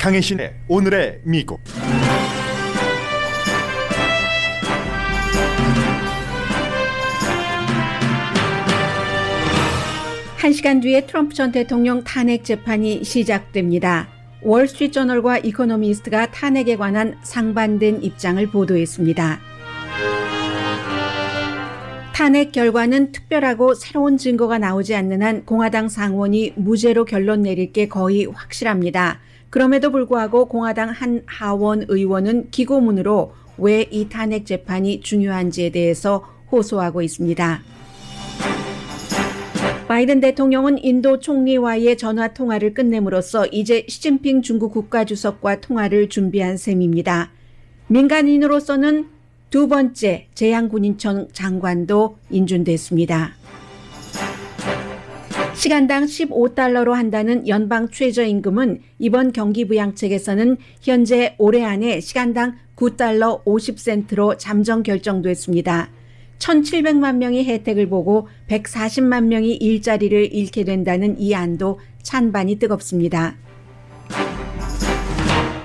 강혜신의 오늘의 미국. 한 시간 뒤에 트럼프 전 대통령 탄핵 재판이 시작됩니다. 월스트리트저널과 이코노미스트가 탄핵에 관한 상반된 입장을 보도했습니다. 탄핵 결과는 특별하고 새로운 증거가 나오지 않는 한 공화당 상원이 무죄로 결론 내릴 게 거의 확실합니다. 그럼에도 불구하고 공화당 한 하원 의원은 기고문으로 왜 이 탄핵 재판이 중요한지에 대해서 호소하고 있습니다. 바이든 대통령은 인도 총리와의 전화 통화를 끝냄으로써 이제 시진핑 중국 국가주석과 통화를 준비한 셈입니다. 민간인으로서는 두 번째 재향군인청 장관도 인준됐습니다. 시간당 15달러로 한다는 연방 최저임금은 이번 경기부양책에서는 현재 올해 안에 시간당 9달러 50센트로 잠정 결정됐습니다. 1,700만 명이 혜택을 보고 140만 명이 일자리를 잃게 된다는 이 안도 찬반이 뜨겁습니다.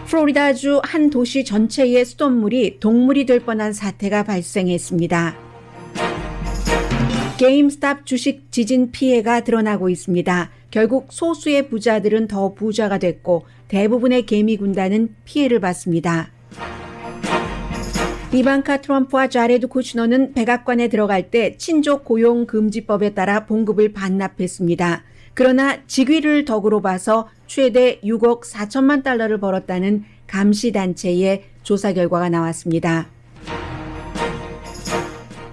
플로리다주 한 도시 전체의 수돗물이 동물이 될 뻔한 사태가 발생했습니다. 게임스탑 주식 지진 피해가 드러나고 있습니다. 결국 소수의 부자들은 더 부자가 됐고 대부분의 개미 군단은 피해를 봤습니다. 이방카 트럼프와 자레드 쿠시너는 백악관에 들어갈 때 친족 고용금지법에 따라 봉급을 반납했습니다. 그러나 직위를 덕으로 봐서 최대 6억 4천만 달러를 벌었다는 감시단체의 조사 결과가 나왔습니다.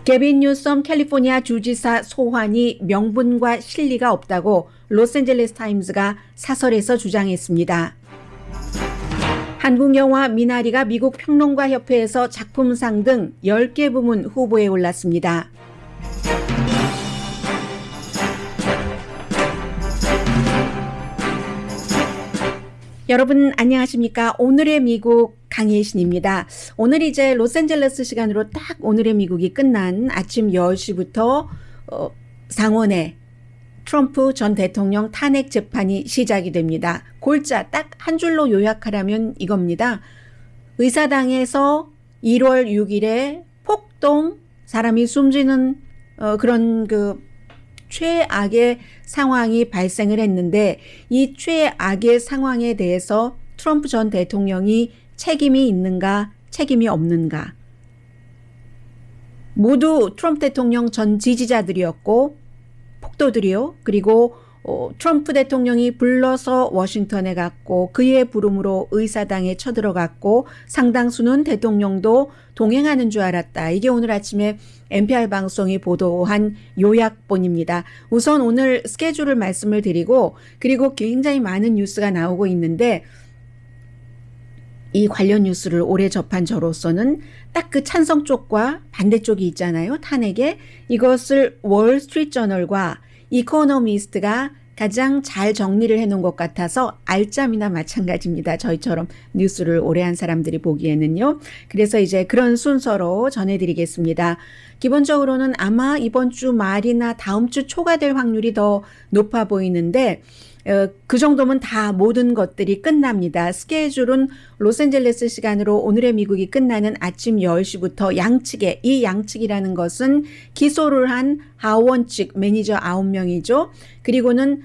게빈 뉴섬 캘리포니아 주지사 소환이 명분과 실리가 없다고 로스앤젤레스 타임스가 사설에서 주장했습니다. 한국 영화 미나리가 미국 평론가협회에서 작품상 등 10개 부문 후보에 올랐습니다. 여러분 안녕하십니까? 오늘의 미국 강혜신입니다. 오늘 이제 로스앤젤레스 시간으로 딱 오늘의 미국이 끝난 아침 10시부터 상원에 트럼프 전 대통령 탄핵 재판이 시작이 됩니다. 골자 딱 한 줄로 요약하라면 이겁니다. 의사당에서 1월 6일에 폭동, 사람이 숨지는 그런 최악의 상황이 발생을 했는데 이 최악의 상황에 대해서 트럼프 전 대통령이 책임이 있는가, 책임이 없는가. 모두 트럼프 대통령 전 지지자들이었고 폭도들이요. 그리고 트럼프 대통령이 불러서 워싱턴에 갔고 그의 부름으로 의사당에 쳐들어갔고 상당수는 대통령도 동행하는 줄 알았다. 이게 오늘 아침에 NPR 방송이 보도한 요약본입니다. 우선 오늘 스케줄을 말씀을 드리고 그리고 굉장히 많은 뉴스가 나오고 있는데 이 관련 뉴스를 오래 접한 저로서는 딱 그 찬성 쪽과 반대쪽이 있잖아요. 탄핵에. 이것을 월스트리트저널과 이코노미스트가 가장 잘 정리를 해놓은 것 같아서 알짜미나 마찬가지입니다. 저희처럼 뉴스를 오래 한 사람들이 보기에는요. 그래서 이제 그런 순서로 전해드리겠습니다. 기본적으로는 아마 이번 주 말이나 다음 주 초가 될 확률이 더 높아 보이는데 그 정도면 다 모든 것들이 끝납니다. 스케줄은 로스앤젤레스 시간으로 오늘의 미국이 끝나는 아침 10시부터 양측에, 이 양측이라는 것은 기소를 한 하원 측 매니저 9명이죠. 그리고는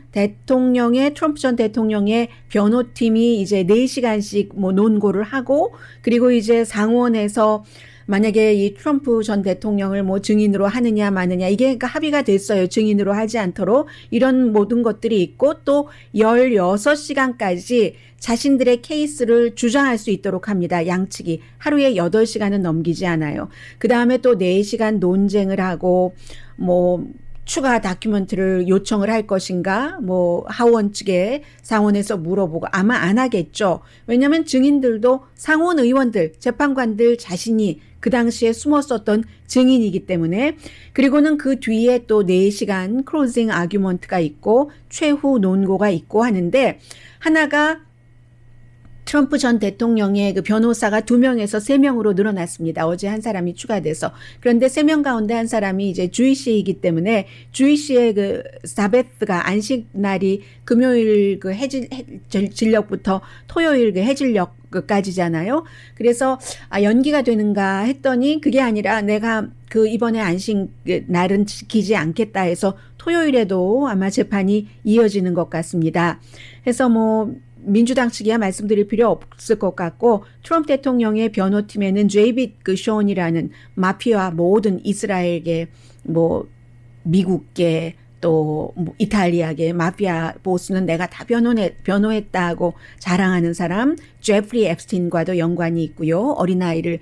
트럼프 전 대통령의 변호팀이 이제 4시간씩 논고를 하고 그리고 이제 상원에서 만약에 이 트럼프 전 대통령을 증인으로 하느냐 마느냐 이게 그러니까 합의가 됐어요. 증인으로 하지 않도록 이런 모든 것들이 있고 또 16시간까지 자신들의 케이스를 주장할 수 있도록 합니다. 양측이 하루에 8시간은 넘기지 않아요. 그 다음에 또 4시간 논쟁을 하고 추가 다큐멘터리를 요청을 할 것인가 하원 측에 상원에서 물어보고 아마 안 하겠죠. 왜냐하면 증인들도 상원 의원들 재판관들 자신이 그 당시에 숨었었던 증인이기 때문에 그리고는 그 뒤에 또 4시간 클로징 아규먼트가 있고 최후 논고가 있고 하는데 하나가 트럼프 전 대통령의 그 변호사가 2명에서 3명으로 늘어났습니다. 어제 한 사람이 추가돼서. 그런데 3명 가운데 한 사람이 이제 주이시이기 때문에 주이시의 그 사베스가 안식 날이 금요일 그 해질녘부터 토요일 그 해질녘까지잖아요. 그래서 연기가 되는가 했더니 그게 아니라 내가 그 이번에 안식 날은 지키지 않겠다 해서 토요일에도 아마 재판이 이어지는 것 같습니다. 그래서 뭐 민주당 측이야 말씀드릴 필요 없을 것 같고 트럼프 대통령의 변호팀에는 제이빗 그 쇼온이라는 마피아 모든 이스라엘계 뭐 미국계 또 이탈리아계 마피아 보스는 내가 다 변호했다고 자랑하는 사람 제프리 앱스틴과도 연관이 있고요. 어린아이를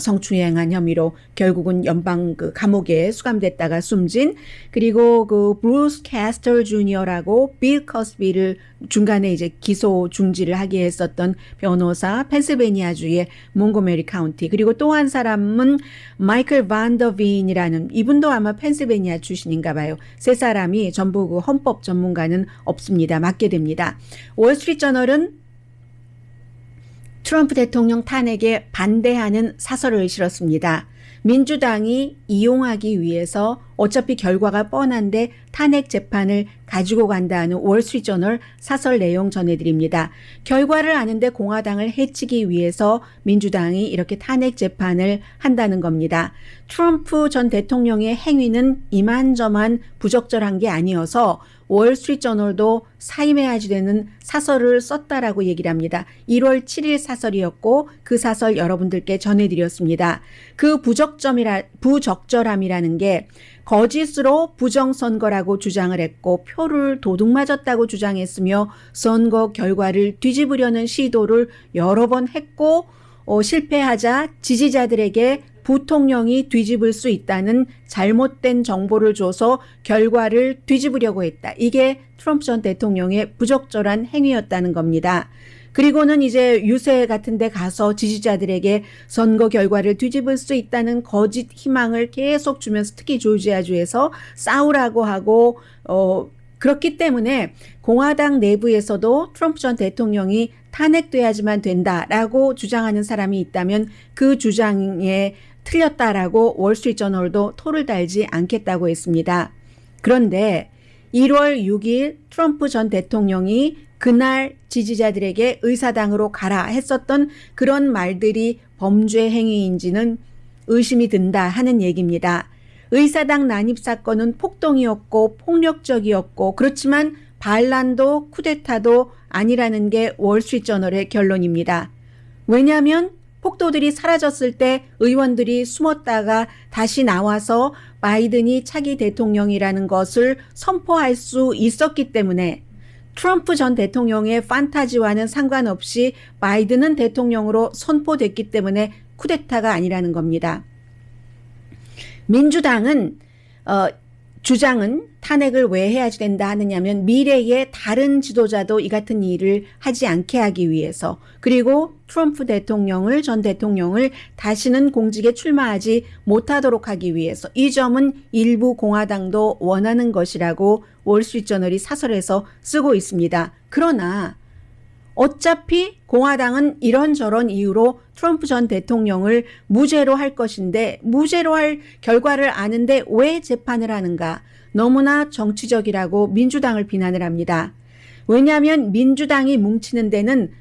성추행한 혐의로 결국은 연방 그 감옥에 수감됐다가 숨진 그리고 그 브루스 캐스터 주니어라고 빌 커스비를 중간에 이제 기소 중지를 하게 했었던 변호사 펜실베니아주의 몽고메리 카운티 그리고 또 한 사람은 마이클 반더빈이라는 이분도 아마 펜실베니아 출신인가 봐요. 세 사람이 전부 그 헌법 전문가는 없습니다. 맡게 됩니다. 월스트리트저널은 트럼프 대통령 탄핵에 반대하는 사설을 실었습니다. 민주당이 이용하기 위해서 어차피 결과가 뻔한데 탄핵 재판을 가지고 간다는 월스트리트저널 사설 내용 전해드립니다. 결과를 아는데 공화당을 해치기 위해서 민주당이 이렇게 탄핵 재판을 한다는 겁니다. 트럼프 전 대통령의 행위는 이만저만 부적절한 게 아니어서 월스트리트저널도 사임해야지 되는 사설을 썼다라고 얘기를 합니다. 1월 7일 사설이었고 그 사설 여러분들께 전해드렸습니다. 그 부적절함이라는 게 거짓으로 부정선거라고 주장을 했고 표를 도둑맞았다고 주장했으며 선거 결과를 뒤집으려는 시도를 여러 번 했고 실패하자 지지자들에게 부통령이 뒤집을 수 있다는 잘못된 정보를 줘서 결과를 뒤집으려고 했다. 이게 트럼프 전 대통령의 부적절한 행위였다는 겁니다. 그리고는 이제 유세 같은 데 가서 지지자들에게 선거 결과를 뒤집을 수 있다는 거짓 희망을 계속 주면서 특히 조지아주에서 싸우라고 하고 그렇기 때문에 공화당 내부에서도 트럼프 전 대통령이 탄핵돼야지만 된다라고 주장하는 사람이 있다면 그 주장에 틀렸다라고 월스트리트저널도 토를 달지 않겠다고 했습니다. 그런데 1월 6일 트럼프 전 대통령이 그날 지지자들에게 의사당으로 가라 했었던 그런 말들이 범죄 행위인지는 의심이 든다 하는 얘기입니다. 의사당 난입 사건은 폭동이었고 폭력적이었고 그렇지만 반란도 쿠데타도 아니라는 게 월스트리트저널의 결론입니다. 왜냐하면 폭도들이 사라졌을 때 의원들이 숨었다가 다시 나와서 바이든이 차기 대통령이라는 것을 선포할 수 있었기 때문에 트럼프 전 대통령의 판타지와는 상관없이 바이든은 대통령으로 선포됐기 때문에 쿠데타가 아니라는 겁니다. 민주당은 주장은 탄핵을 왜 해야 된다 하느냐면 미래의 다른 지도자도 이 같은 일을 하지 않게 하기 위해서 그리고 트럼프 전 대통령을 다시는 공직에 출마하지 못하도록 하기 위해서 이 점은 일부 공화당도 원하는 것이라고 월스트리트저널이 사설에서 쓰고 있습니다. 그러나 어차피 공화당은 이런저런 이유로 트럼프 전 대통령을 무죄로 할 것인데 무죄로 할 결과를 아는데 왜 재판을 하는가? 너무나 정치적이라고 민주당을 비난을 합니다. 왜냐하면 민주당이 뭉치는 데는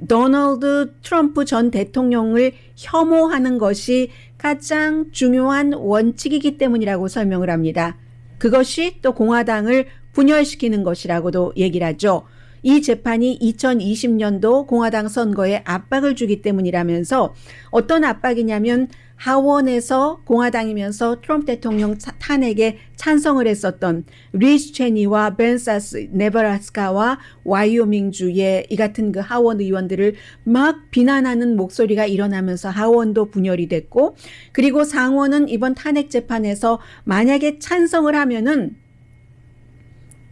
도널드 트럼프 전 대통령을 혐오하는 것이 가장 중요한 원칙이기 때문이라고 설명을 합니다. 그것이 또 공화당을 분열시키는 것이라고도 얘기를 하죠. 이 재판이 2020년도 공화당 선거에 압박을 주기 때문이라면서 어떤 압박이냐면 하원에서 공화당이면서 트럼프 대통령 탄핵에 찬성을 했었던 리즈 체니와 벤 사스 네브라스카와 와이오밍주의 이 같은 그 하원 의원들을 막 비난하는 목소리가 일어나면서 하원도 분열이 됐고 그리고 상원은 이번 탄핵 재판에서 만약에 찬성을 하면은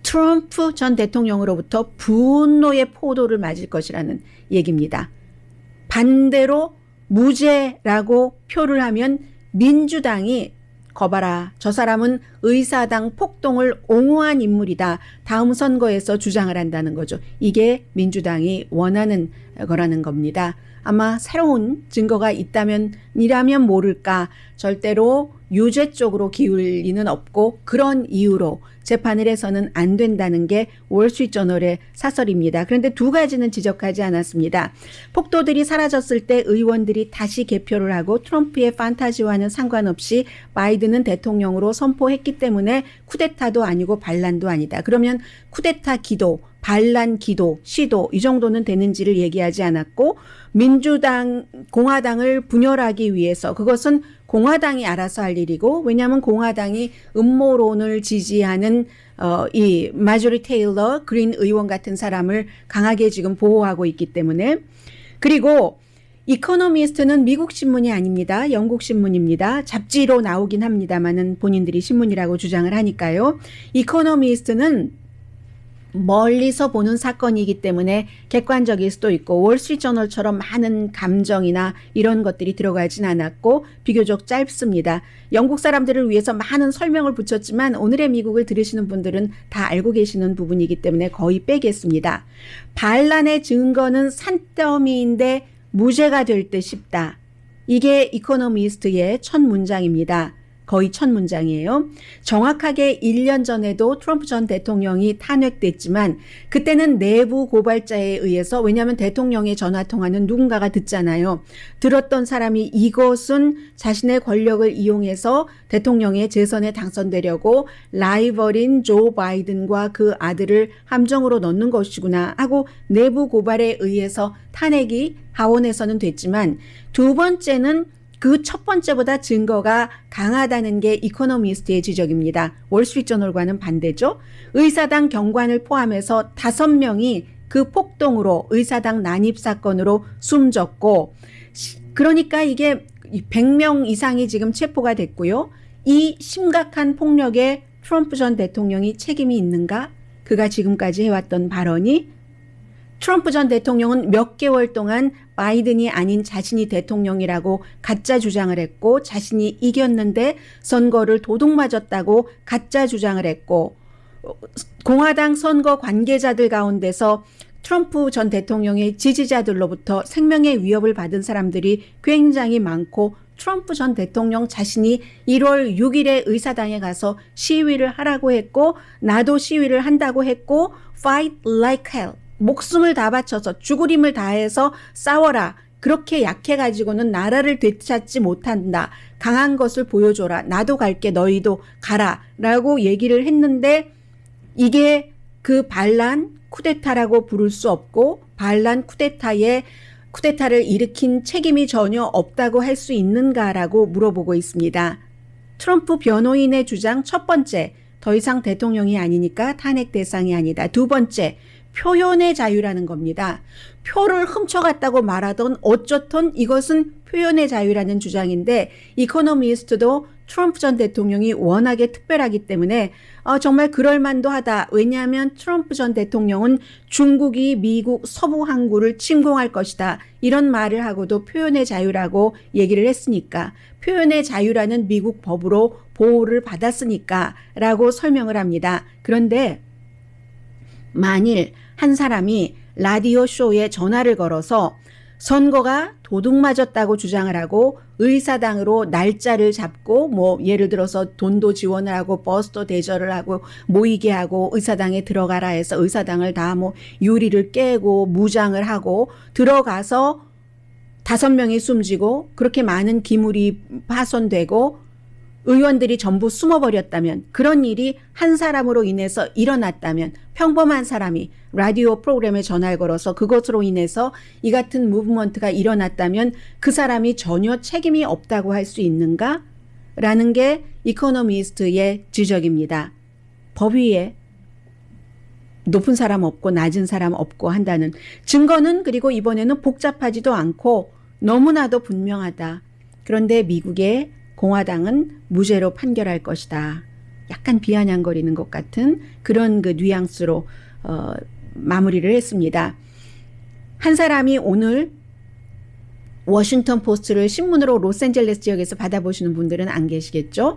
트럼프 전 대통령으로부터 분노의 포도를 맞을 것이라는 얘기입니다. 반대로 무죄라고 표를 하면 민주당이 거봐라 저 사람은 의사당 폭동을 옹호한 인물이다. 다음 선거에서 주장을 한다는 거죠. 이게 민주당이 원하는 거라는 겁니다. 아마 새로운 증거가 있다면이라면 모를까 절대로 유죄 쪽으로 기울 리는 없고 그런 이유로 재판을 해서는 안 된다는 게 월스트리트저널의 사설입니다. 그런데 두 가지는 지적하지 않았습니다. 폭도들이 사라졌을 때 의원들이 다시 개표를 하고 트럼프의 판타지와는 상관없이 바이든은 대통령으로 선포했기 때문에 쿠데타도 아니고 반란도 아니다. 그러면 쿠데타 기도, 반란 기도, 시도 이 정도는 되는지를 얘기하지 않았고 민주당, 공화당을 분열하기 위해서 그것은 공화당이 알아서 할 일이고 왜냐하면 공화당이 음모론을 지지하는 이 마조리 테일러 그린 의원 같은 사람을 강하게 지금 보호하고 있기 때문에 그리고 이코노미스트는 미국 신문이 아닙니다. 영국 신문입니다. 잡지로 나오긴 합니다만은 본인들이 신문이라고 주장을 하니까요. 이코노미스트는 멀리서 보는 사건이기 때문에 객관적일 수도 있고 월스트리트저널처럼 많은 감정이나 이런 것들이 들어가진 않았고 비교적 짧습니다. 영국 사람들을 위해서 많은 설명을 붙였지만 오늘의 미국을 들으시는 분들은 다 알고 계시는 부분이기 때문에 거의 빼겠습니다. 반란의 증거는 산더미인데 무죄가 될 듯 싶다. 이게 이코노미스트의 첫 문장입니다. 거의 첫 문장이에요. 정확하게 1년 전에도 트럼프 전 대통령이 탄핵됐지만 그때는 내부 고발자에 의해서 왜냐하면 대통령의 전화통화는 누군가가 듣잖아요. 들었던 사람이 이것은 자신의 권력을 이용해서 대통령의 재선에 당선되려고 라이벌인 조 바이든과 그 아들을 함정으로 넣는 것이구나 하고 내부 고발에 의해서 탄핵이 하원에서는 됐지만 두 번째는 그 첫 번째보다 증거가 강하다는 게 이코노미스트의 지적입니다. 월스트리트저널과는 반대죠. 의사당 경관을 포함해서 5명이 그 폭동으로 의사당 난입 사건으로 숨졌고 그러니까 이게 100명 이상이 지금 체포가 됐고요. 이 심각한 폭력에 트럼프 전 대통령이 책임이 있는가? 그가 지금까지 해왔던 발언이 트럼프 전 대통령은 몇 개월 동안 바이든이 아닌 자신이 대통령이라고 가짜 주장을 했고 자신이 이겼는데 선거를 도둑맞았다고 가짜 주장을 했고 공화당 선거 관계자들 가운데서 트럼프 전 대통령의 지지자들로부터 생명의 위협을 받은 사람들이 굉장히 많고 트럼프 전 대통령 자신이 1월 6일에 의사당에 가서 시위를 하라고 했고 나도 시위를 한다고 했고 fight like hell. 목숨을 다 바쳐서 죽을 힘을 다해서 싸워라. 그렇게 약해가지고는 나라를 되찾지 못한다. 강한 것을 보여줘라. 나도 갈게 너희도 가라. 라고 얘기를 했는데 이게 그 반란 쿠데타라고 부를 수 없고 반란 쿠데타를 일으킨 책임이 전혀 없다고 할 수 있는가라고 물어보고 있습니다. 트럼프 변호인의 주장 첫 번째, 더 이상 대통령이 아니니까 탄핵 대상이 아니다. 두 번째, 표현의 자유라는 겁니다. 표를 훔쳐갔다고 말하던 어쩌던 이것은 표현의 자유라는 주장인데 이코노미스트도 트럼프 전 대통령이 워낙에 특별하기 때문에 정말 그럴만도 하다. 왜냐하면 트럼프 전 대통령은 중국이 미국 서부 항구를 침공할 것이다. 이런 말을 하고도 표현의 자유라고 얘기를 했으니까 표현의 자유라는 미국 법으로 보호를 받았으니까 라고 설명을 합니다. 그런데 만일 한 사람이 라디오 쇼에 전화를 걸어서 선거가 도둑맞았다고 주장을 하고 의사당으로 날짜를 잡고 뭐 예를 들어서 돈도 지원을 하고 버스도 대절을 하고 모이게 하고 의사당에 들어가라 해서 의사당을 다 뭐 유리를 깨고 무장을 하고 들어가서 5명이 숨지고 그렇게 많은 기물이 파손되고 의원들이 전부 숨어버렸다면 그런 일이 한 사람으로 인해서 일어났다면 평범한 사람이 라디오 프로그램에 전화를 걸어서 그것으로 인해서 이 같은 무브먼트가 일어났다면 그 사람이 전혀 책임이 없다고 할 수 있는가? 라는 게 이코노미스트의 지적입니다. 법 위에 높은 사람 없고 낮은 사람 없고 한다는 증거는 그리고 이번에는 복잡하지도 않고 너무나도 분명하다. 그런데 미국의 공화당은 무죄로 판결할 것이다. 약간 비아냥거리는 것 같은 그런 그 뉘앙스로 마무리를 했습니다. 한 사람이 오늘 워싱턴 포스트를 신문으로 로스앤젤레스 지역에서 받아보시는 분들은 안 계시겠죠?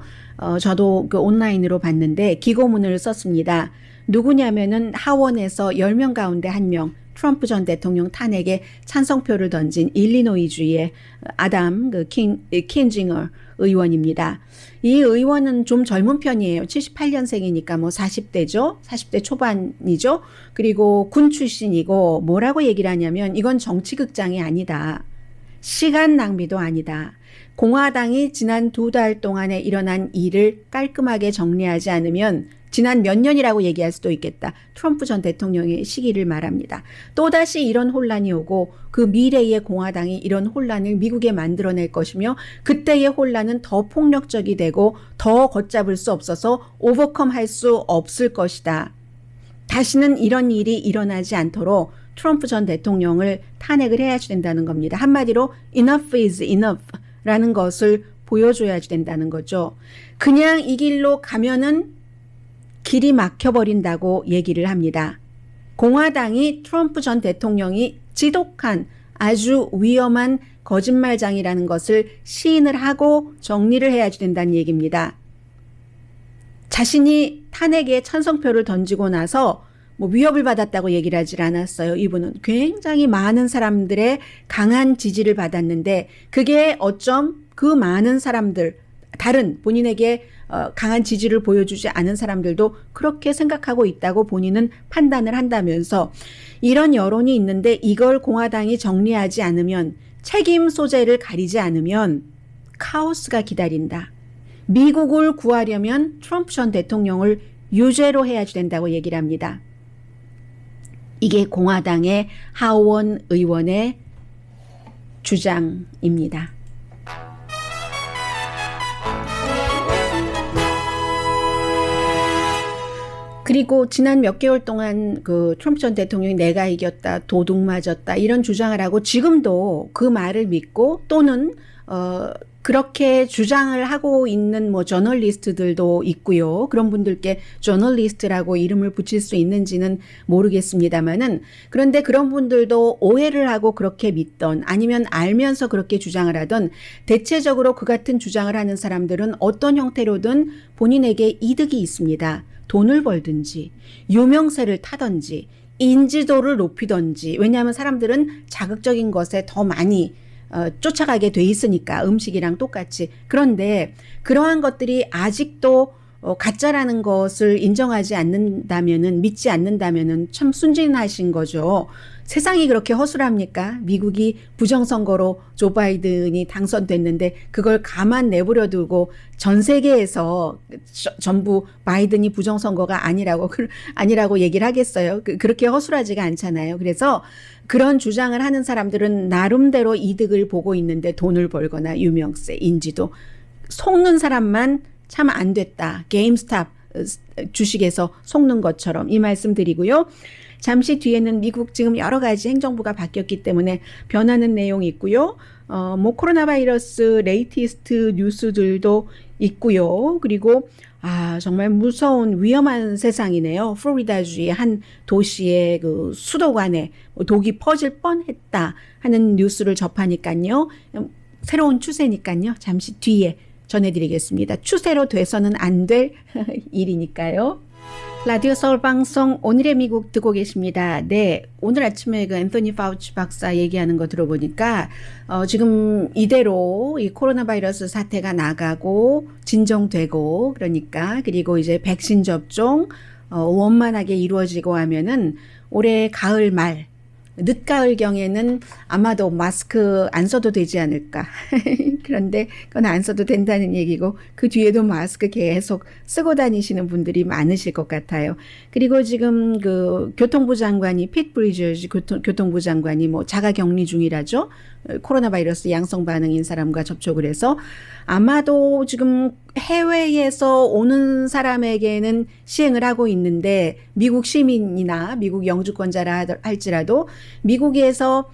저도 그 온라인으로 봤는데 기고문을 썼습니다. 누구냐면은 하원에서 10명 가운데 1명, 트럼프 전 대통령 탄핵에 찬성표를 던진 일리노이주의 아담 킨징어 의원입니다. 이 의원은 좀 젊은 편이에요. 78년생이니까 뭐 40대죠. 40대 초반이죠. 그리고 군 출신이고 뭐라고 얘기를 하냐면 이건 정치극장이 아니다. 시간 낭비도 아니다. 공화당이 지난 2달 동안에 일어난 일을 깔끔하게 정리하지 않으면 지난 몇 년이라고 얘기할 수도 있겠다. 트럼프 전 대통령의 시기를 말합니다. 또다시 이런 혼란이 오고 그 미래의 공화당이 이런 혼란을 미국에 만들어낼 것이며 그때의 혼란은 더 폭력적이 되고 더 걷잡을 수 없어서 오버컴 할 수 없을 것이다. 다시는 이런 일이 일어나지 않도록 트럼프 전 대통령을 탄핵을 해야지 된다는 겁니다. 한마디로 enough is enough 라는 것을 보여줘야지 된다는 거죠. 그냥 이 길로 가면은 길이 막혀버린다고 얘기를 합니다. 공화당이 트럼프 전 대통령이 지독한 아주 위험한 거짓말장이라는 것을 시인을 하고 정리를 해야지 된다는 얘기입니다. 자신이 탄핵에 찬성표를 던지고 나서 뭐 위협을 받았다고 얘기를 하질 않았어요. 이분은 굉장히 많은 사람들의 강한 지지를 받았는데 그게 어쩜 그 많은 사람들 다른 본인에게 강한 지지를 보여주지 않은 사람들도 그렇게 생각하고 있다고 본인은 판단을 한다면서 이런 여론이 있는데 이걸 공화당이 정리하지 않으면 책임 소재를 가리지 않으면 카오스가 기다린다. 미국을 구하려면 트럼프 전 대통령을 유죄로 해야지 된다고 얘기를 합니다. 이게 공화당의 하원 의원의 주장입니다. 그리고 지난 몇 개월 동안 그 트럼프 전 대통령이 내가 이겼다, 도둑 맞았다 이런 주장을 하고 지금도 그 말을 믿고 또는 그렇게 주장을 하고 있는 뭐 저널리스트들도 있고요. 그런 분들께 저널리스트라고 이름을 붙일 수 있는지는 모르겠습니다만은 그런데 그런 분들도 오해를 하고 그렇게 믿던 아니면 알면서 그렇게 주장을 하던 대체적으로 그 같은 주장을 하는 사람들은 어떤 형태로든 본인에게 이득이 있습니다. 돈을 벌든지 유명세를 타든지 인지도를 높이든지 왜냐하면 사람들은 자극적인 것에 더 많이 쫓아가게 돼 있으니까 음식이랑 똑같이. 그런데 그러한 것들이 아직도 가짜라는 것을 인정하지 않는다면은 믿지 않는다면은 참 순진하신 거죠. 세상이 그렇게 허술합니까? 미국이 부정선거로 조 바이든이 당선됐는데 그걸 가만 내버려 두고 전 세계에서 전부 바이든이 부정선거가 아니라고 얘기를 하겠어요. 그렇게 허술하지가 않잖아요. 그래서 그런 주장을 하는 사람들은 나름대로 이득을 보고 있는데 돈을 벌거나 유명세, 인지도 속는 사람만 참 안 됐다. 게임스탑 주식에서 속는 것처럼 이 말씀 드리고요. 잠시 뒤에는 미국 지금 여러 가지 행정부가 바뀌었기 때문에 변하는 내용이 있고요. 뭐 코로나 바이러스 레이티스트 뉴스들도 있고요. 그리고 정말 무서운 위험한 세상이네요. 플로리다주의 한 도시의 그 수도관에 독이 퍼질 뻔했다 하는 뉴스를 접하니까요. 새로운 추세니까요. 잠시 뒤에 전해드리겠습니다. 추세로 돼서는 안 될 일이니까요. 라디오 서울 방송 오늘의 미국 듣고 계십니다. 네, 오늘 아침에 그 앤서니 파우치 박사 얘기하는 거 들어보니까 지금 이대로 이 코로나 바이러스 사태가 나가고 진정되고 그러니까 그리고 이제 백신 접종 원만하게 이루어지고 하면은 올해 가을 말 늦가을경에는 아마도 마스크 안 써도 되지 않을까. 그런데 그건 안 써도 된다는 얘기고 그 뒤에도 마스크 계속 쓰고 다니시는 분들이 많으실 것 같아요. 그리고 지금 그 교통부 장관이 핏 브리저즈 교통부 장관이 뭐 자가격리 중이라죠. 코로나 바이러스 양성 반응인 사람과 접촉을 해서 아마도 지금 해외에서 오는 사람에게는 시행을 하고 있는데 미국 시민이나 미국 영주권자라 할지라도 미국에서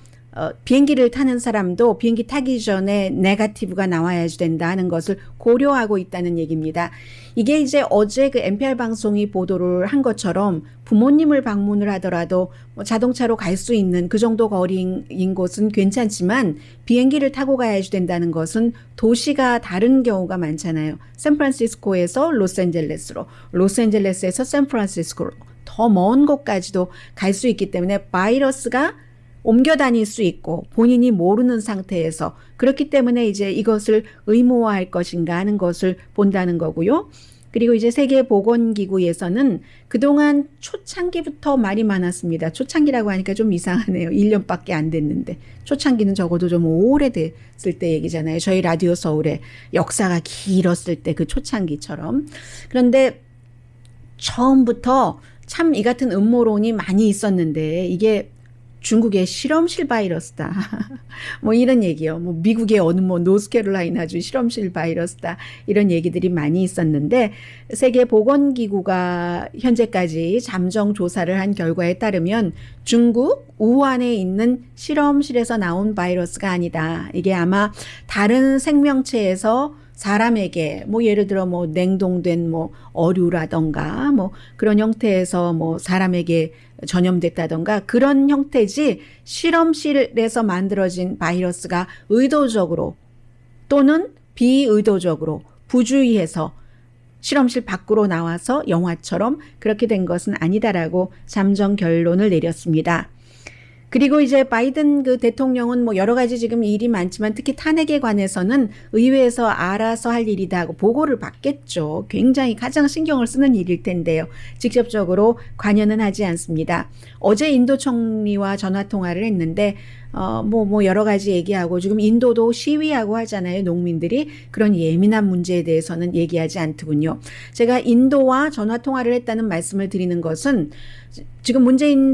비행기를 타는 사람도 비행기 타기 전에 네거티브가 나와야지 된다 하는 것을 고려하고 있다는 얘기입니다. 이게 이제 어제 그 NPR 방송이 보도를 한 것처럼 부모님을 방문을 하더라도 뭐 자동차로 갈 수 있는 그 정도 거리인 곳은 괜찮지만 비행기를 타고 가야지 된다는 것은 도시가 다른 경우가 많잖아요. 샌프란시스코에서 로스앤젤레스로, 로스앤젤레스에서 샌프란시스코로 더 먼 곳까지도 갈 수 있기 때문에 바이러스가 옮겨 다닐 수 있고 본인이 모르는 상태에서 그렇기 때문에 이제 이것을 의무화할 것인가 하는 것을 본다는 거고요. 그리고 이제 세계보건기구에서는 그동안 초창기부터 말이 많았습니다. 초창기라고 하니까 좀 이상하네요. 1년밖에 안 됐는데. 초창기는 적어도 좀 오래됐을 때 얘기잖아요. 저희 라디오 서울의 역사가 길었을 때 그 초창기처럼. 그런데 처음부터 참 이 같은 음모론이 많이 있었는데 이게 중국의 실험실 바이러스다. 뭐 이런 얘기요. 뭐 미국의 어느 뭐 노스캐롤라이나주 실험실 바이러스다. 이런 얘기들이 많이 있었는데 세계보건기구가 현재까지 잠정 조사를 한 결과에 따르면 중국 우한에 있는 실험실에서 나온 바이러스가 아니다. 이게 아마 다른 생명체에서 사람에게 뭐 예를 들어 뭐 냉동된 뭐 어류라던가 뭐 그런 형태에서 뭐 사람에게 전염됐다던가 그런 형태지 실험실에서 만들어진 바이러스가 의도적으로 또는 비의도적으로 부주의해서 실험실 밖으로 나와서 영화처럼 그렇게 된 것은 아니다라고 잠정 결론을 내렸습니다. 그리고 이제 바이든 그 대통령은 뭐 여러 가지 지금 일이 많지만 특히 탄핵에 관해서는 의회에서 알아서 할 일이다 하고 보고를 받겠죠. 굉장히 가장 신경을 쓰는 일일 텐데요. 직접적으로 관여는 하지 않습니다. 어제 인도 총리와 전화 통화를 했는데 뭐 여러 가지 얘기하고 지금 인도도 시위하고 하잖아요. 농민들이 그런 예민한 문제에 대해서는 얘기하지 않더군요. 제가 인도와 전화 통화를 했다는 말씀을 드리는 것은 지금 문재인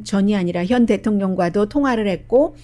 전이 아니라 현 대통령과도 통화를 했고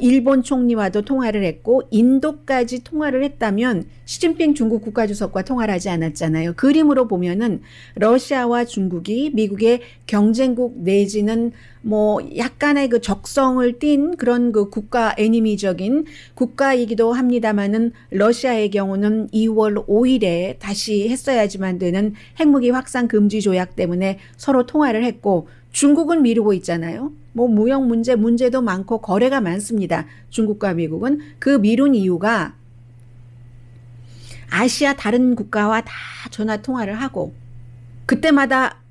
일본 총리와도 통화를 했고 인도까지 통화를 했다면 시진핑 중국 국가주석과 통화를 하지 않았잖아요. 그림으로 보면은 러시아와 중국이 미국의 경쟁국 내지는 뭐 약간의 그 적성을 띈 그런 그 국가 애니미적인 국가이기도 합니다만은 러시아의 경우는 2월 5일에 다시 했어야지만 되는 핵무기 확산 금지 조약 때문에 서로 통화를 했고 중국은 미루고 있잖아요. 뭐 무역 문제도 많고 거래가 많습니다. 중국과 미국은 그 미룬 이유가 아시아 다른 국가와 다 전화 통화를 하고 그때마다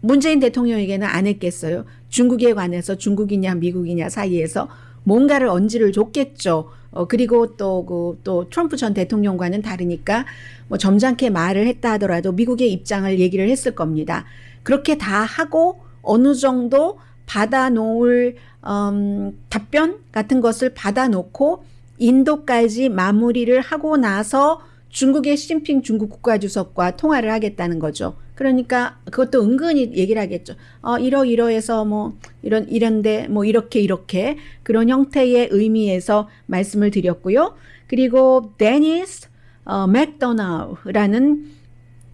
문재인 대통령에게는 안 했겠어요. 중국에 관해서 중국이냐 미국이냐 사이에서 뭔가를 언지를 줬겠죠. 그리고 또 트럼프 전 대통령과는 다르니까 뭐 점잖게 말을 했다 하더라도 미국의 입장을 얘기를 했을 겁니다. 그렇게 다 하고 어느 정도 받아놓을 답변 같은 것을 받아놓고 인도까지 마무리를 하고 나서 중국의 시진핑 중국 국가주석과 통화를 하겠다는 거죠. 그러니까 그것도 은근히 얘기를 하겠죠. 이러해서 뭐 이런데 뭐 이렇게 그런 형태의 의미에서 말씀을 드렸고요. 그리고 데니스 맥도날드라는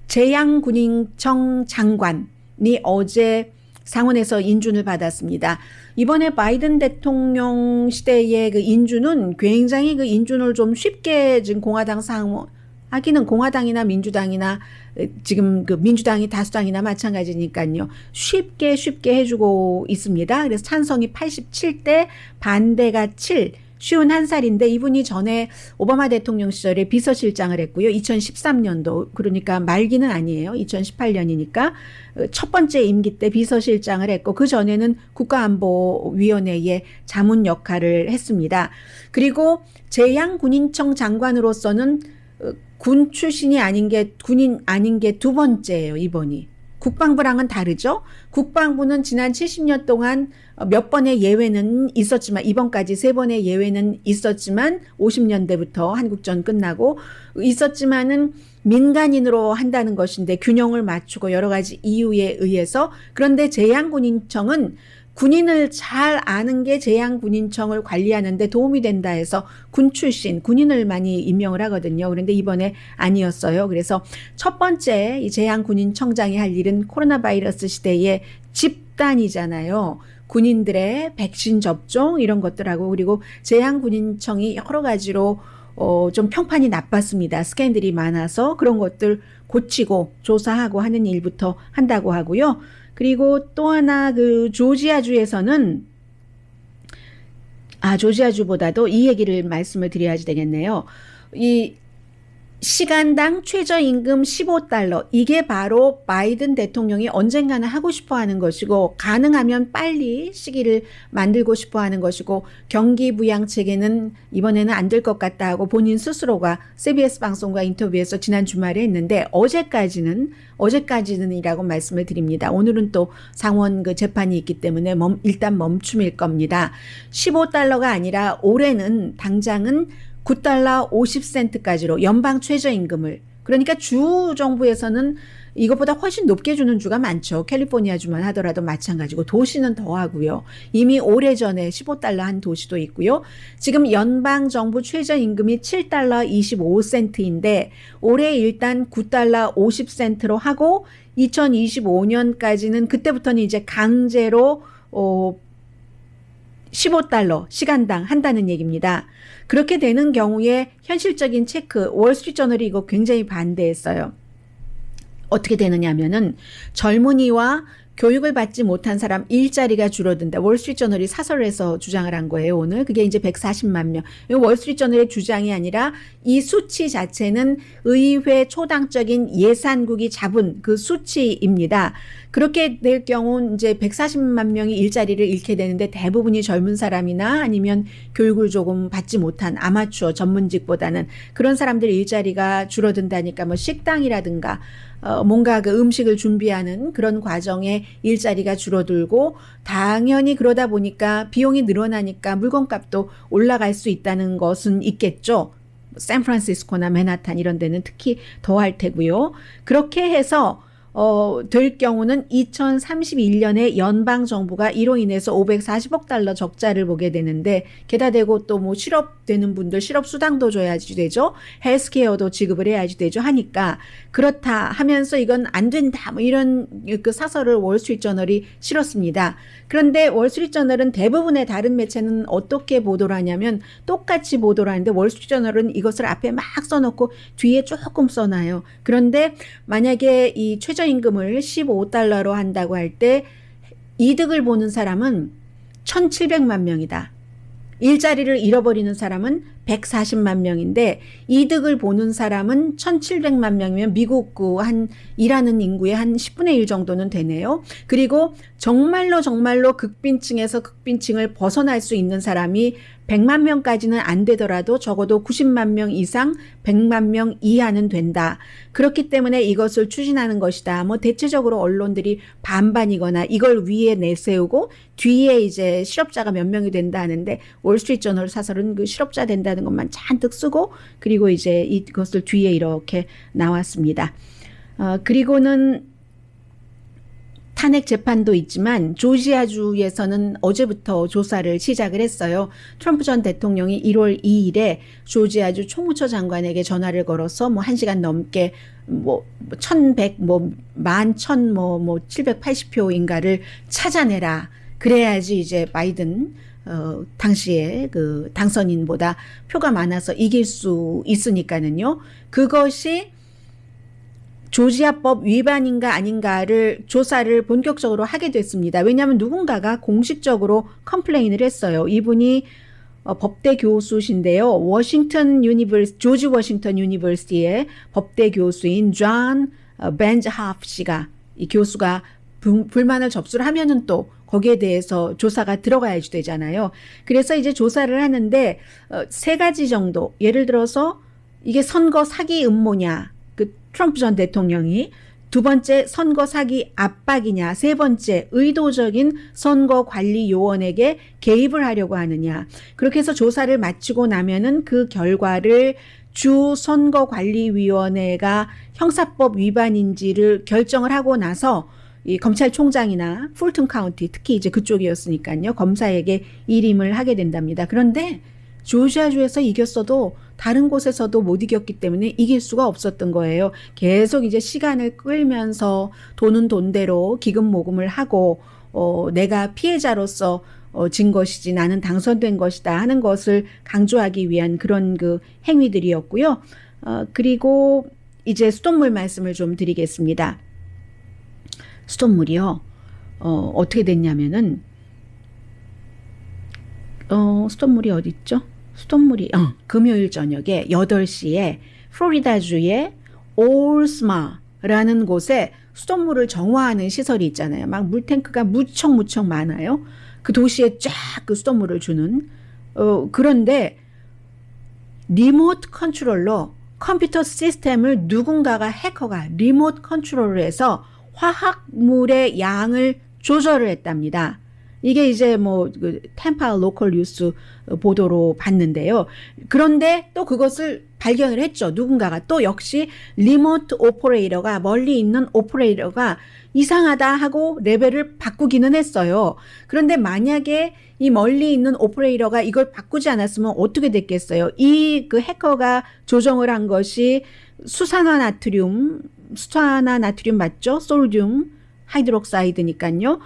재향군인청 장관이 어제 상원에서 인준을 받았습니다. 이번에 바이든 대통령 시대의 그 인준은 굉장히 그 인준을 좀 쉽게 지금 공화당 상원 하기는 공화당이나 민주당이나 지금 그 민주당이 다수당이나 마찬가지니까요. 쉽게 해주고 있습니다. 그래서 찬성이 87대 반대가 7. 51살인데 이분이 전에 오바마 대통령 시절에 비서실장을 했고요. 2013년도 그러니까 말기는 아니에요. 2018년이니까 첫 번째 임기 때 비서실장을 했고 그 전에는 국가안보위원회의 자문 역할을 했습니다. 그리고 재향군인청 장관으로서는 군 출신이 군인 아닌 게 두 번째예요. 이번이. 국방부랑은 다르죠. 국방부는 지난 70년 동안 몇 번의 예외는 있었지만 이번까지 3번의 예외는 있었지만 50년대부터 한국전 끝나고 있었지만은 민간인으로 한다는 것인데 균형을 맞추고 여러 가지 이유에 의해서 그런데 재향군인청은 군인을 잘 아는 게 재향군인청을 관리하는 데 도움이 된다 해서 군 출신, 군인을 많이 임명을 하거든요. 그런데 이번에 아니었어요. 그래서 첫 번째 이 재향군인청장이 할 일은 코로나 바이러스 시대의 집단이잖아요. 군인들의 백신 접종 이런 것들하고 그리고 재향군인청이 여러 가지로 좀 평판이 나빴습니다. 스캔들이 많아서 그런 것들 고치고 조사하고 하는 일부터 한다고 하고요. 그리고 또 하나 그 조지아주에서는 조지아주보다도 이 얘기를 말씀을 드려야 되겠네요. 이 시간당 최저임금 15달러. 이게 바로 바이든 대통령이 언젠가는 하고 싶어 하는 것이고, 가능하면 빨리 시기를 만들고 싶어 하는 것이고, 경기 부양 체계는 이번에는 안 될 것 같다 하고 본인 스스로가 CBS 방송과 인터뷰에서 지난 주말에 했는데, 어제까지는이라고 말씀을 드립니다. 오늘은 또 상원 그 재판이 있기 때문에 일단 멈춤일 겁니다. 15달러가 아니라 올해는 당장은 9달러 50센트까지로 연방 최저임금을, 그러니까 주 정부에서는 이것보다 훨씬 높게 주는 주가 많죠. 캘리포니아 주만 하더라도 마찬가지고 도시는 더 하고요. 이미 오래전에 15달러 한 도시도 있고요. 지금 연방 정부 최저임금이 7달러 25센트인데 올해 일단 9달러 50센트로 하고 2025년까지는 그때부터는 이제 강제로 15달러 시간당 한다는 얘기입니다. 그렇게 되는 경우에 현실적인 체크, 월스트리트저널이 이거 굉장히 반대했어요. 어떻게 되느냐 하면은 젊은이와 교육을 받지 못한 사람 일자리가 줄어든다. 월스트리트저널이 사설을 해서 주장을 한 거예요, 오늘. 그게 이제 140만 명. 월스트리트저널의 주장이 아니라 이 수치 자체는 의회 초당적인 예산국이 잡은 그 수치입니다. 그렇게 될 경우 이제 140만 명이 일자리를 잃게 되는데 대부분이 젊은 사람이나 아니면 교육을 조금 받지 못한 아마추어 전문직보다는 그런 사람들 일자리가 줄어든다니까 뭐 식당이라든가 뭔가 그 음식을 준비하는 그런 과정에 일자리가 줄어들고 당연히 그러다 보니까 비용이 늘어나니까 물건값도 올라갈 수 있다는 것은 있겠죠. 샌프란시스코나 맨하탄 이런 데는 특히 더 할 테고요. 그렇게 해서 될 경우는 2031년에 연방 정부가 이로 인해서 540억 달러 적자를 보게 되는데 게다 대고 또 뭐 실업되는 분들 실업 수당도 줘야지 되죠. 헬스케어도 지급을 해야지 되죠. 하니까 그렇다 하면서 이건 안 된다 뭐 이런 그 사설을 월스트리트저널이 실었습니다. 그런데 월스트리트저널은 대부분의 다른 매체는 어떻게 보도를 하냐면 똑같이 보도를 하는데 월스트리트저널은 이것을 앞에 막 써놓고 뒤에 조금 써놔요. 그런데 만약에 이 최저임금을 15달러로 한다고 할 때 이득을 보는 사람은 1,700만 명이다. 일자리를 잃어버리는 사람은 140만 명인데 이득을 보는 사람은 1,700만 명이면 미국 한 일하는 인구의 한 10분의 1 정도는 되네요. 그리고 정말로 극빈층에서 극빈층을 벗어날 수 있는 사람이 100만 명까지는 안 되더라도 적어도 90만 명 이상 100만 명 이하는 된다. 그렇기 때문에 이것을 추진하는 것이다. 뭐 대체적으로 언론들이 반반이거나 이걸 위에 내세우고 뒤에 이제 실업자가 몇 명이 된다 하는데 월스트리트저널 사설은 그 실업자 된다는 것만 잔뜩 쓰고 그리고 이제 이것을 뒤에 이렇게 나왔습니다. 그리고는 탄핵 재판도 있지만 조지아주에서는 어제부터 조사를 시작을 했어요. 트럼프 전 대통령이 1월 2일에 조지아주 총무처 장관에게 전화를 걸어서 뭐 1시간 넘게 뭐 1,100 뭐 11,000 뭐 780표인가를 찾아내라. 그래야지 이제 바이든 당시에 그 당선인보다 표가 많아서 이길 수 있으니까는요. 그것이 조지아법 위반인가 아닌가를 조사를 본격적으로 하게 됐습니다. 왜냐하면 누군가가 공식적으로 컴플레인을 했어요. 이분이 법대 교수신데요. 조지 워싱턴 유니버시티의 법대 교수인 존 벤즈하프 씨가 이 교수가 불만을 접수를 하면은 또 거기에 대해서 조사가 들어가야지 되잖아요. 그래서 이제 조사를 하는데 세 가지 정도 예를 들어서 이게 선거 사기 음모냐 트럼프 전 대통령이 두 번째 선거 사기 압박이냐 세 번째 의도적인 선거 관리 요원에게 개입을 하려고 하느냐 그렇게 해서 조사를 마치고 나면은 그 결과를 주 선거관리위원회가 형사법 위반인지를 결정을 하고 나서 이 검찰총장이나 풀튼 카운티 특히 이제 그쪽이었으니까요 검사에게 일임을 하게 된답니다. 그런데 조지아주에서 이겼어도 다른 곳에서도 못 이겼기 때문에 이길 수가 없었던 거예요. 계속 이제 시간을 끌면서 돈은 돈대로 기금 모금을 하고 내가 피해자로서 진 것이지 나는 당선된 것이다 하는 것을 강조하기 위한 그런 그 행위들이었고요. 그리고 이제 수돗물 말씀을 좀 드리겠습니다. 수돗물이요. 어떻게 됐냐면은 수돗물이 어디 있죠? 수돗물이 금요일 저녁에 8시에 플로리다주의 올스마라는 곳에 수돗물을 정화하는 시설이 있잖아요. 막 물탱크가 무척 많아요. 그 도시에 쫙 그 수돗물을 주는. 그런데 리모트 컨트롤러 컴퓨터 시스템을 누군가가 해커가 리모트 컨트롤을 해서 화학물의 양을 조절을 했답니다. 이게 이제 그 템파 로컬 뉴스 보도로 봤는데요. 그런데 또 그것을 발견을 했죠. 누군가가 또 역시 리모트 오퍼레이터가 멀리 있는 오퍼레이터가 이상하다 하고 레벨을 바꾸기는 했어요. 그런데 만약에 이 멀리 있는 오퍼레이터가 이걸 바꾸지 않았으면 어떻게 됐겠어요? 이 그 해커가 조정을 한 것이 수산화나트륨 맞죠? 솔듐 하이드록사이드니까요.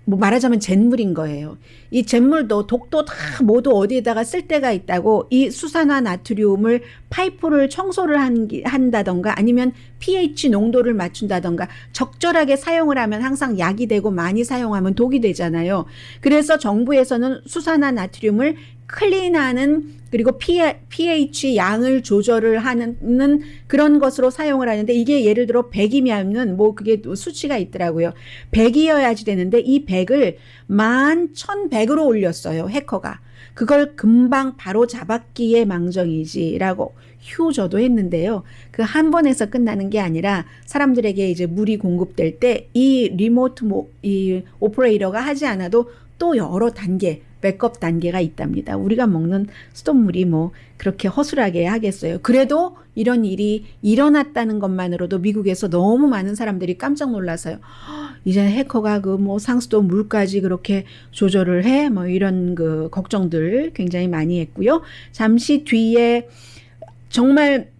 뭐 말하자면 잿물인 거예요. 이 잿물도 독도 다 모두 어디에다가 쓸 데가 있다고 이 수산화 나트륨을 파이프를 청소를 한다던가 아니면 pH 농도를 맞춘다던가 적절하게 사용을 하면 항상 약이 되고 많이 사용하면 독이 되잖아요. 그래서 정부에서는 수산화 나트륨을 클린하는 그리고 pH 양을 조절을 하는 그런 것으로 사용을 하는데 이게 예를 들어 100이면은 뭐 그게 수치가 있더라고요. 100이어야지 되는데 이 100을 11,100으로 올렸어요. 해커가. 그걸 금방 바로 잡았기에 망정이지라고 휴저도 했는데요. 그 한 번에서 끝나는 게 아니라 사람들에게 이제 물이 공급될 때 이 리모트 이 오퍼레이터가 하지 않아도 또 여러 단계 백업 단계가 있답니다. 우리가 먹는 수돗물이 뭐 그렇게 허술하게 하겠어요. 그래도 이런 일이 일어났다는 것만으로도 미국에서 너무 많은 사람들이 깜짝 놀라서요. 이제 해커가 그 뭐 상수도 물까지 그렇게 조절을 해? 뭐 이런 그 걱정들 굉장히 많이 했고요. 잠시 뒤에 정말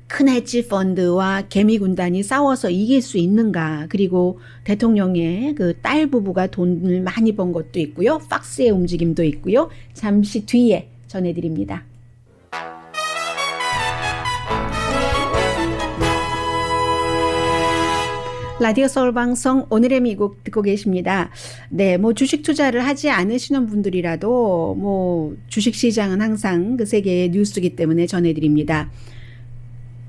큰 헤지 펀드와 개미 군단이 싸워서 이길 수 있는가. 그리고 대통령의 그 딸 부부가 돈을 많이 번 것도 있고요. 팍스의 움직임도 있고요. 잠시 뒤에 전해드립니다. 라디오 서울 방송 오늘의 미국 듣고 계십니다. 네, 뭐 주식 투자를 하지 않으시는 분들이라도 뭐 주식 시장은 항상 그 세계의 뉴스이기 때문에 전해드립니다.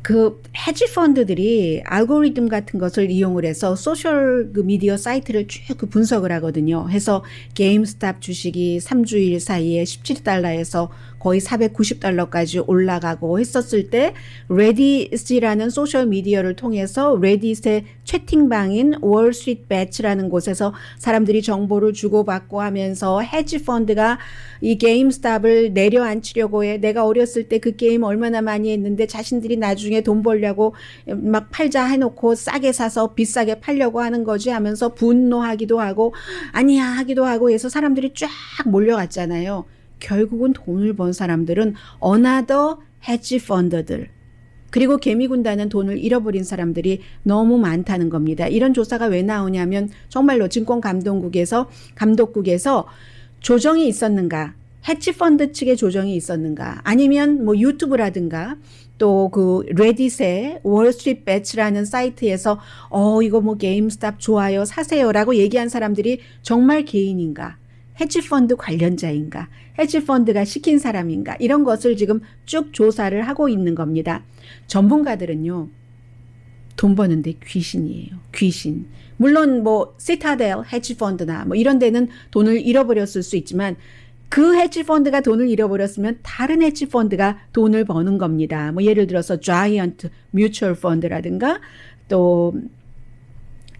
그 헤지 펀드들이 알고리즘 같은 것을 이용을 해서 소셜 그 미디어 사이트를 쭉 그 분석을 하거든요. 해서 게임스탑 주식이 3주일 사이에 17달러에서 거의 490달러까지 올라가고 했었을 때 레딧이라는 소셜 미디어를 통해서 레딧의 채팅방인 월스트리트 배츠라는 곳에서 사람들이 정보를 주고받고 하면서 헤지 펀드가 이 게임스탑을 내려앉히려고 해. 내가 어렸을 때 그 게임 얼마나 많이 했는데 자신들이 나중에 돈 벌려고 막 팔자 해놓고 싸게 사서 비싸게 팔려고 하는 거지 하면서 분노하기도 하고 아니야 하기도 하고 해서 사람들이 쫙 몰려갔잖아요. 결국은 돈을 번 사람들은 어나더 헤지 펀드들 그리고 개미군단은 돈을 잃어버린 사람들이 너무 많다는 겁니다. 이런 조사가 왜 나오냐면 정말로 증권감독국에서 조정이 있었는가 헤지 펀드 측의 조정이 있었는가 아니면 뭐 유튜브라든가 또 그 레딧의 월스트리트 배츠라는 사이트에서 이거 뭐 게임스탑 좋아요 사세요라고 얘기한 사람들이 정말 개인인가 헤지펀드 관련자인가 헤지펀드가 시킨 사람인가 이런 것을 지금 쭉 조사를 하고 있는 겁니다. 전문가들은요. 돈 버는데 귀신이에요. 귀신. 물론 뭐 시타델 헤지펀드나 뭐 이런 데는 돈을 잃어버렸을 수 있지만 그 헤지펀드가 돈을 잃어버렸으면 다른 헤지펀드가 돈을 버는 겁니다. 뭐 예를 들어서 자이언트 뮤추얼 펀드라든가 또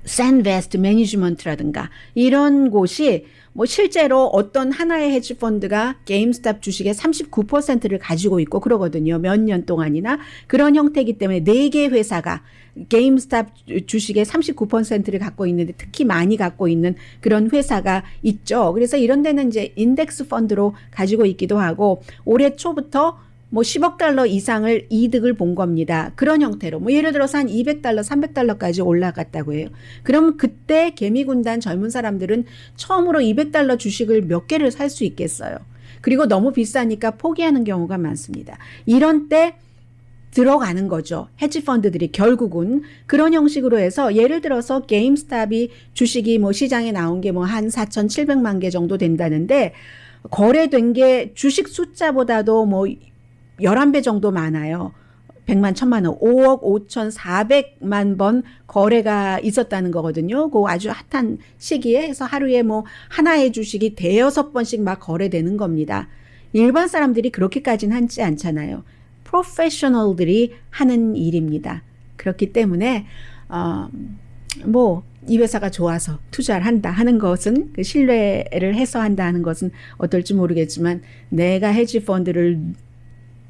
샌베스트 매니지먼트라든가 이런 곳이 뭐 실제로 어떤 하나의 헤지펀드가 게임스탑 주식의 39%를 가지고 있고 그러거든요. 몇 년 동안이나 그런 형태이기 때문에 4개 회사가 게임스탑 주식의 39%를 갖고 있는데 특히 많이 갖고 있는 그런 회사가 있죠. 그래서 이런 데는 이제 인덱스 펀드로 가지고 있기도 하고 올해 초부터 뭐 10억 달러 이상을 이득을 본 겁니다. 그런 형태로 뭐 예를 들어서 한 200달러, 300달러까지 올라갔다고 해요. 그럼 그때 개미군단 젊은 사람들은 처음으로 200달러 주식을 몇 개를 살 수 있겠어요. 그리고 너무 비싸니까 포기하는 경우가 많습니다. 이런 때 들어가는 거죠. 헤지펀드들이 결국은 그런 형식으로 해서 예를 들어서 게임스탑이 주식이 뭐 시장에 나온 게 뭐 한 4,700만 개 정도 된다는데 거래된 게 주식 숫자보다도 뭐 11배 정도 많아요. 100만, 1000만 원, 5억 5,400만 번 거래가 있었다는 거거든요. 그 아주 핫한 시기에 해서 하루에 뭐 하나의 주식이 대여섯 번씩 막 거래되는 겁니다. 일반 사람들이 그렇게까지는 하지 않잖아요. 프로페셔널들이 하는 일입니다. 그렇기 때문에 뭐 이 회사가 좋아서 투자를 한다 하는 것은 그 신뢰를 해서 한다 하는 것은 어떨지 모르겠지만 내가 헤지 펀드를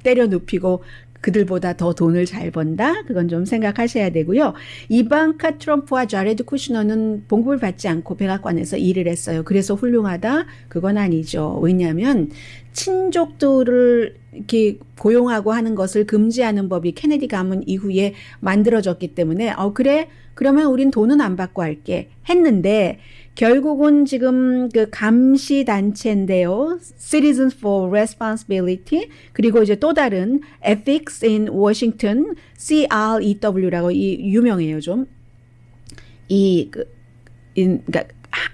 때려 눕히고 그들보다 더 돈을 잘 번다? 그건 좀 생각하셔야 되고요. 이방카 트럼프와 자레드 쿠시너는 봉급을 받지 않고 백악관에서 일을 했어요. 그래서 훌륭하다? 그건 아니죠. 왜냐하면 친족들을 이렇게 고용하고 하는 것을 금지하는 법이 케네디 가문 이후에 만들어졌기 때문에 그래? 그러면 우린 돈은 안 받고 할게 했는데 결국은 지금 그 감시 단체인데요. Citizens for Responsibility 그리고 이제 또 다른 Ethics in Washington CREW라고 유명해요 좀. 그러니까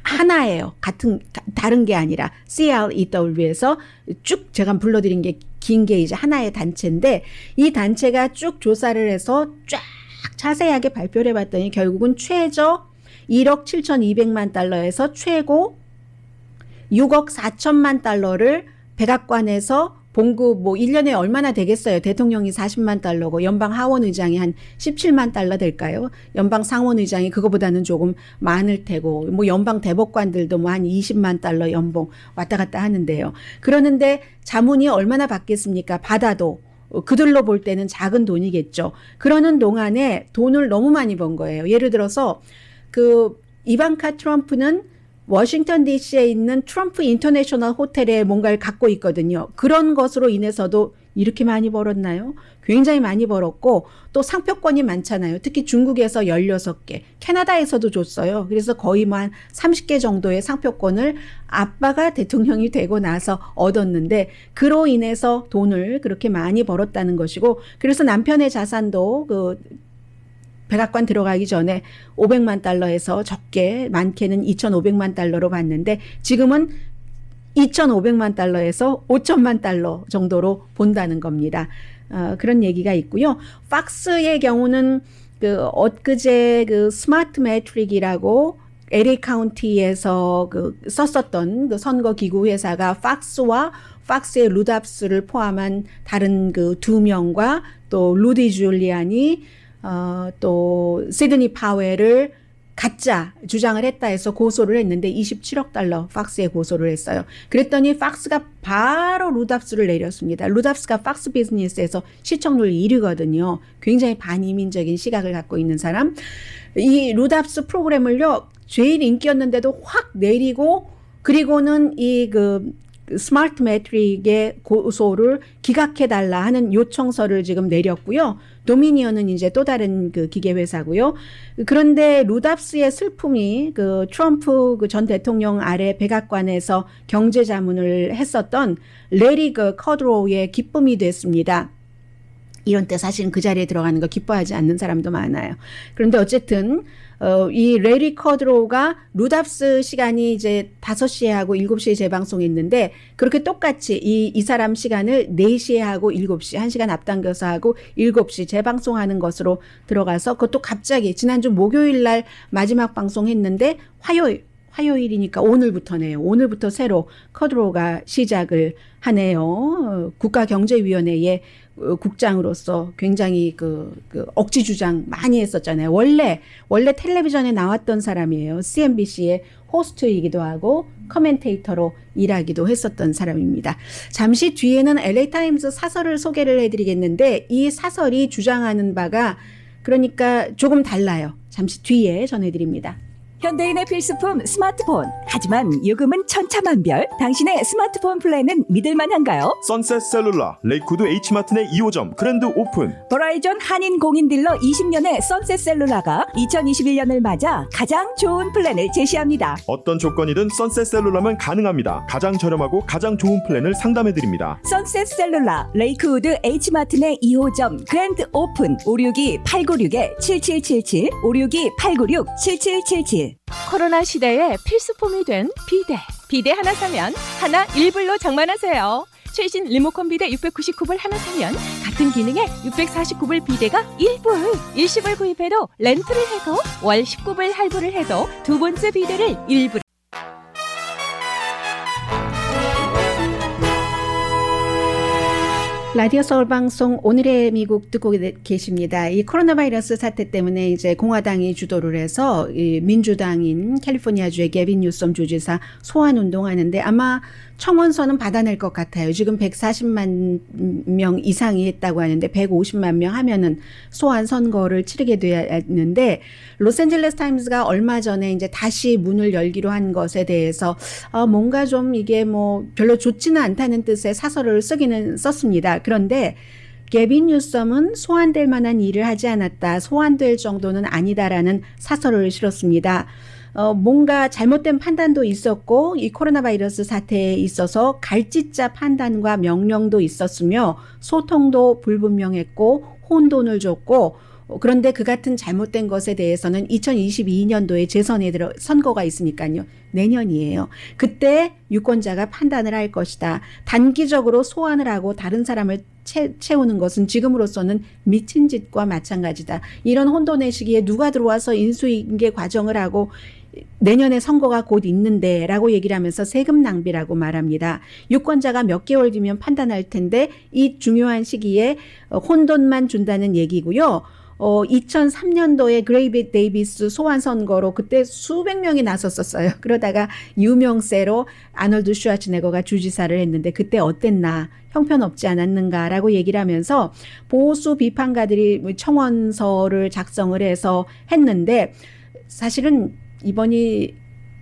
하나예요. 다른 게 아니라 CREW에서 쭉 제가 불러드린 게 긴 게 이제 하나의 단체인데 이 단체가 쭉 조사를 해서 쫙 자세하게 발표를 해봤더니 결국은 최저 1억 7,200만 달러에서 최고 6억 4천만 달러를 백악관에서 봉급 뭐 1년에 얼마나 되겠어요. 대통령이 40만 달러고 연방 하원의장이 한 17만 달러 될까요? 연방 상원의장이 그거보다는 조금 많을 테고 뭐 연방 대법관들도 뭐 한 20만 달러 연봉 왔다 갔다 하는데요. 그러는데 자문이 얼마나 받겠습니까? 받아도 그들로 볼 때는 작은 돈이겠죠. 그러는 동안에 돈을 너무 많이 번 거예요. 예를 들어서 그 이방카 트럼프는 워싱턴 DC에 있는 트럼프 인터내셔널 호텔에 뭔가를 갖고 있거든요. 그런 것으로 인해서도 이렇게 많이 벌었나요? 굉장히 많이 벌었고 또 상표권이 많잖아요. 특히 중국에서 16개, 캐나다에서도 줬어요. 그래서 거의 뭐 한 30개 정도의 상표권을 아빠가 대통령이 되고 나서 얻었는데 그로 인해서 돈을 그렇게 많이 벌었다는 것이고 그래서 남편의 자산도 그 백악관 들어가기 전에 500만 달러에서 적게 많게는 2,500만 달러로 봤는데 지금은 2,500만 달러에서 5천만 달러 정도로 본다는 겁니다. 그런 얘기가 있고요. 팍스의 경우는 그 엊그제 그 스마트 매트릭이라고 LA 카운티에서 그 썼었던 그 선거 기구 회사가 팍스와 팍스의 루답스를 포함한 다른 그 두 명과 또 루디 줄리안이 또 시드니 파웰을 가짜 주장을 했다 해서 고소를 했는데 27억 달러 팍스에 고소를 했어요. 그랬더니 팍스가 바로 루답스를 내렸습니다. 루답스가 팍스 비즈니스에서 시청률 1위거든요. 굉장히 반이민적인 시각을 갖고 있는 사람. 이 루답스 프로그램을요. 제일 인기였는데도 확 내리고 그리고는 이 스마트 매트릭의 고소를 기각해달라 하는 요청서를 지금 내렸고요. 도미니언은 이제 또 다른 그 기계 회사고요. 그런데 루답스의 슬픔이 그 트럼프 그 전 대통령 아래 백악관에서 경제 자문을 했었던 레리 커드로우의 기쁨이 됐습니다. 이런 때 사실은 그 자리에 들어가는 거 기뻐하지 않는 사람도 많아요. 그런데 어쨌든 이 레리 커드로우가 루답스 시간이 이제 5시에 하고 7시에 재방송했는데 그렇게 똑같이 이 사람 시간을 4시에 하고 7시 1시간 앞당겨서 하고 7시 재방송하는 것으로 들어가서 그것도 갑자기 지난주 목요일 날 마지막 방송했는데 화요일이니까 오늘부터네요. 오늘부터 새로 커드로우가 시작을 하네요. 국가경제위원회의 국장으로서 굉장히 그 억지 주장 많이 했었잖아요. 원래 텔레비전에 나왔던 사람이에요. CNBC의 호스트이기도 하고 커멘테이터로 일하기도 했었던 사람입니다. 잠시 뒤에는 LA 타임스 사설을 소개를 해드리겠는데 이 사설이 주장하는 바가 그러니까 조금 달라요. 잠시 뒤에 전해드립니다. 현대인의 필수품 스마트폰. 하지만 요금은 천차만별. 당신의 스마트폰 플랜은 믿을만한가요? 선셋 셀룰라, 레이크우드 H마트 내 2호점 그랜드 오픈. 버라이전 한인 공인 딜러 20년의 선셋셀룰라가 2021년을 맞아 가장 좋은 플랜을 제시합니다. 어떤 조건이든 선셋 셀룰라면 가능합니다. 가장 저렴하고 가장 좋은 플랜을 상담해드립니다. 선셋셀룰라, 레이크우드 H마트 내 2호점 그랜드 오픈. 562-896-7777 562-896-7777. 코로나 시대에 필수품이 된 비데. 비데 하나 사면 하나 1불로 장만하세요. 최신 리모컨 비데 699불 하나 사면 같은 기능에 649불 비데가 1불. 일시불 구입해도 렌트를 해도 월 19불 할부를 해도 두 번째 비데를 1불. 라디오 서울 방송 오늘의 미국 듣고 계십니다. 이 코로나 바이러스 사태 때문에 이제 공화당이 주도를 해서 이 민주당인 캘리포니아주의 게빈 뉴섬 주지사 소환 운동하는데 아마 청원서는 받아낼 것 같아요. 지금 140만 명 이상이 했다고 하는데 150만 명 하면은 소환 선거를 치르게 되었는데 로스앤젤레스 타임스가 얼마 전에 이제 다시 문을 열기로 한 것에 대해서 뭔가 좀 이게 뭐 별로 좋지는 않다는 뜻의 사설을 쓰기는 썼습니다. 그런데 게빈 뉴섬은 소환될 만한 일을 하지 않았다. 소환될 정도는 아니다라는 사설을 실었습니다. 뭔가 잘못된 판단도 있었고 이 코로나 바이러스 사태에 있어서 갈짓자 판단과 명령도 있었으며 소통도 불분명했고 혼돈을 줬고 그런데 그 같은 잘못된 것에 대해서는 2022년도에 재선에 들어 선거가 있으니까요. 내년이에요. 그때 유권자가 판단을 할 것이다. 단기적으로 소환을 하고 다른 사람을 채우는 것은 지금으로서는 미친 짓과 마찬가지다. 이런 혼돈의 시기에 누가 들어와서 인수인계 과정을 하고 내년에 선거가 곧 있는데 라고 얘기를 하면서 세금 낭비라고 말합니다. 유권자가 몇 개월 뒤면 판단할 텐데 이 중요한 시기에 혼돈만 준다는 얘기고요. 2003년도에 그레이비 데이비스 소환 선거로 그때 수백 명이 나섰었어요. 그러다가 유명세로 아놀드 슈와츠네거가 주지사를 했는데 그때 어땠나 형편없지 않았는가라고 얘기를 하면서 보수 비판가들이 청원서를 작성을 해서 했는데 사실은 이번이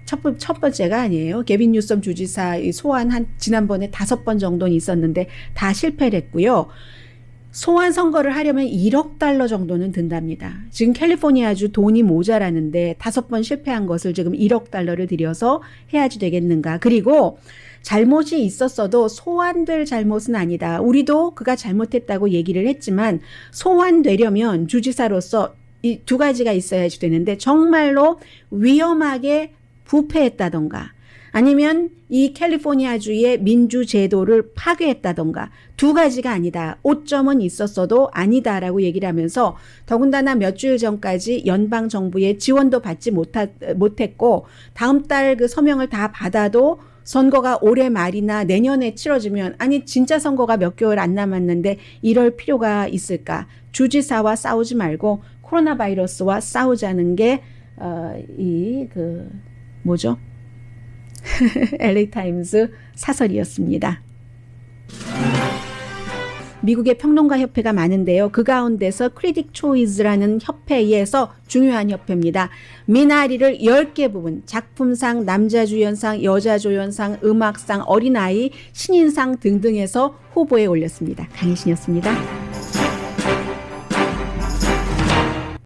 첫 번째가 아니에요. 게빈 뉴섬 주지사 소환 지난번에 5번 정도는 있었는데 다 실패를 했고요. 소환 선거를 하려면 1억 달러 정도는 든답니다. 지금 캘리포니아주 돈이 모자라는데 5번 실패한 것을 지금 1억 달러를 들여서 해야지 되겠는가. 그리고 잘못이 있었어도 소환될 잘못은 아니다. 우리도 그가 잘못했다고 얘기를 했지만 소환되려면 주지사로서 이 두 가지가 있어야지 되는데 정말로 위험하게 부패했다던가 아니면 이 캘리포니아주의 민주제도를 파괴했다던가 두 가지가 아니다. 오점은 있었어도 아니다라고 얘기를 하면서 더군다나 몇 주일 전까지 연방정부의 지원도 받지 못했고 다음 달 그 서명을 다 받아도 선거가 올해 말이나 내년에 치러지면 아니 진짜 선거가 몇 개월 안 남았는데 이럴 필요가 있을까? 주지사와 싸우지 말고 코로나 바이러스와 싸우자는 게 뭐죠? LA 타임스 사설이었습니다. 미국의 평론가 협회가 많은데요. 그 가운데서 크리틱 초이스라는 협회에서 중요한 협회입니다. 미나리를 10개 부분, 작품상, 남자주연상, 여자조연상, 음악상, 어린아이, 신인상 등등에서 후보에 올렸습니다. 강희신이었습니다.